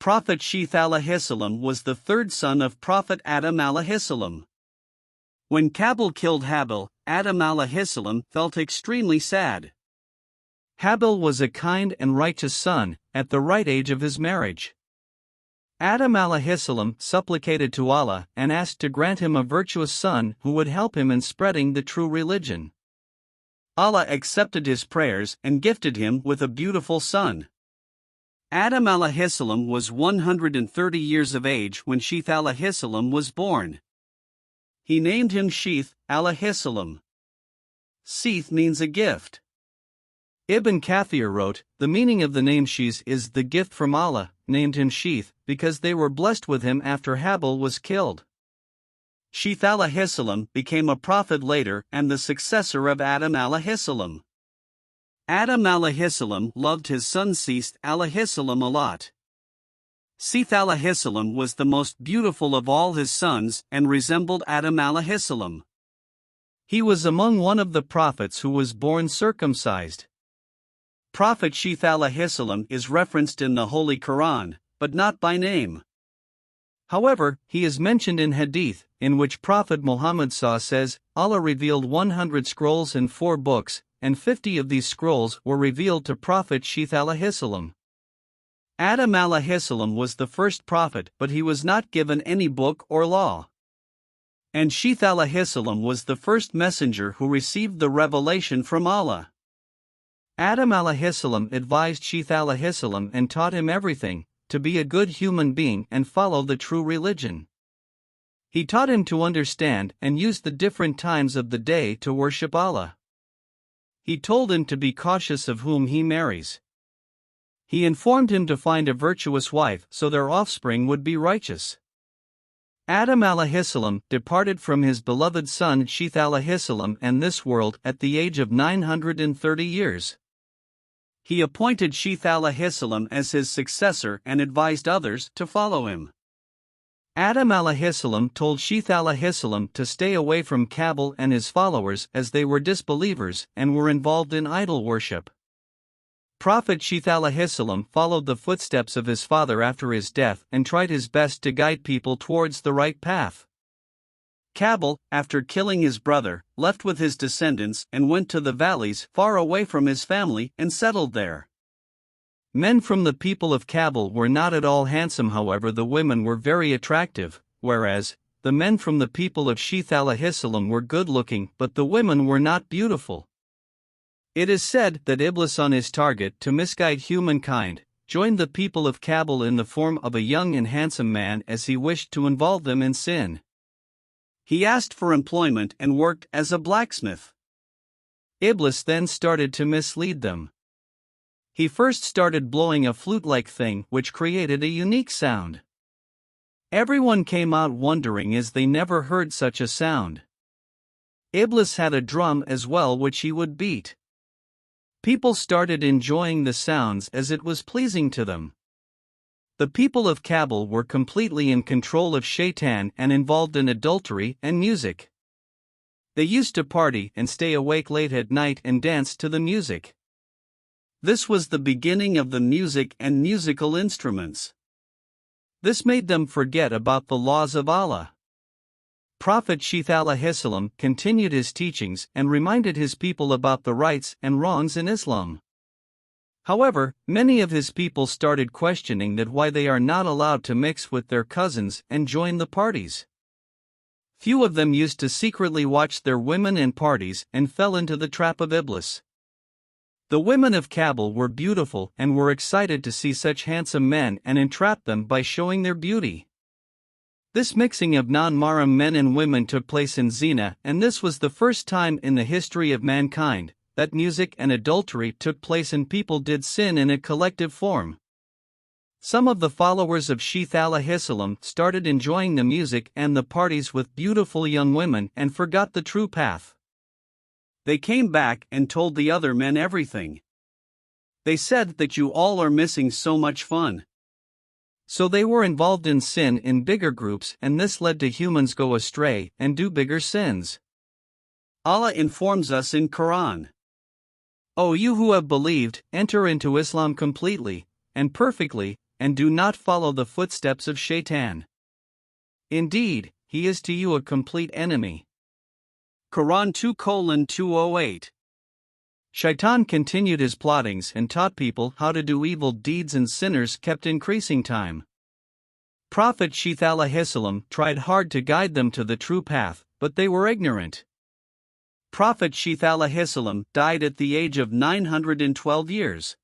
Prophet Sheath was the third son of Prophet Adam. When Kabil killed Habil, Adam felt extremely sad. Habil was a kind and righteous son, at the right age of his marriage. Adam supplicated to Allah and asked to grant him a virtuous son who would help him in spreading the true religion. Allah accepted his prayers and gifted him with a beautiful son. Adam was 130 years of age when Sheath was born. He named him Sheath. Sheath means a gift. Ibn Kathir wrote, the meaning of the name Sheath is the gift from Allah, named him Sheath, because they were blessed with him after Habil was killed. Sheath became a prophet later and the successor of Adam Adam loved his son Sheath a lot. Sheath was the most beautiful of all his sons and resembled Adam He was among one of the prophets who was born circumcised. Prophet Sheath is referenced in the Holy Quran, but not by name. However, he is mentioned in Hadith, in which Prophet Muhammad says, Allah revealed 100 scrolls in 4 books, and 50 of these scrolls were revealed to Prophet Sheath Adam was the first prophet, but he was not given any book or law. And Sheath was the first messenger who received the revelation from Allah. Adam advised Sheath and taught him everything, to be a good human being and follow the true religion. He taught him to understand and use the different times of the day to worship Allah. He told him to be cautious of whom he marries. He informed him to find a virtuous wife so their offspring would be righteous. Adam departed from his beloved son Sheath and this world at the age of 930 years. He appointed Sheath as his successor and advised others to follow him. Adam told Sheath to stay away from Kabil and his followers as they were disbelievers and were involved in idol worship. Prophet Sheath followed the footsteps of his father after his death and tried his best to guide people towards the right path. Kabil, after killing his brother, left with his descendants and went to the valleys far away from his family and settled there. Men from the people of Kabil were not at all handsome, however the women were very attractive, whereas the men from the people of Sheath were good-looking but the women were not beautiful. It is said that Iblis, on his target to misguide humankind, joined the people of Kabil in the form of a young and handsome man as he wished to involve them in sin. He asked for employment and worked as a blacksmith. Iblis then started to mislead them. He first started blowing a flute-like thing which created a unique sound. Everyone came out wondering as they never heard such a sound. Iblis had a drum as well which he would beat. People started enjoying the sounds as it was pleasing to them. The people of Kabil were completely in control of Shaitan and involved in adultery and music. They used to party and stay awake late at night and dance to the music. This was the beginning of the music and musical instruments. This made them forget about the laws of Allah. Prophet Sheath continued his teachings and reminded his people about the rights and wrongs in Islam. However, many of his people started questioning that why they are not allowed to mix with their cousins and join the parties. Few of them used to secretly watch their women in parties and fell into the trap of Iblis. The women of Kabil were beautiful and were excited to see such handsome men and entrapped them by showing their beauty. This mixing of non-mahram men and women took place in zina, and this was the first time in the history of mankind that music and adultery took place and people did sin in a collective form. Some of the followers of Sheath started enjoying the music and the parties with beautiful young women and forgot the true path. They came back and told the other men everything. They said that you all are missing so much fun. So they were involved in sin in bigger groups, and this led to humans go astray and do bigger sins. Allah informs us in Quran. O you who have believed, enter into Islam completely and perfectly, and do not follow the footsteps of Shaitan. Indeed, he is to you a complete enemy. Quran 2:208. Shaitan continued his plottings and taught people how to do evil deeds, and sinners kept increasing time. Prophet Sheath ﷺ tried hard to guide them to the true path, but they were ignorant. Prophet Sheath ﷺ died at the age of 912 years.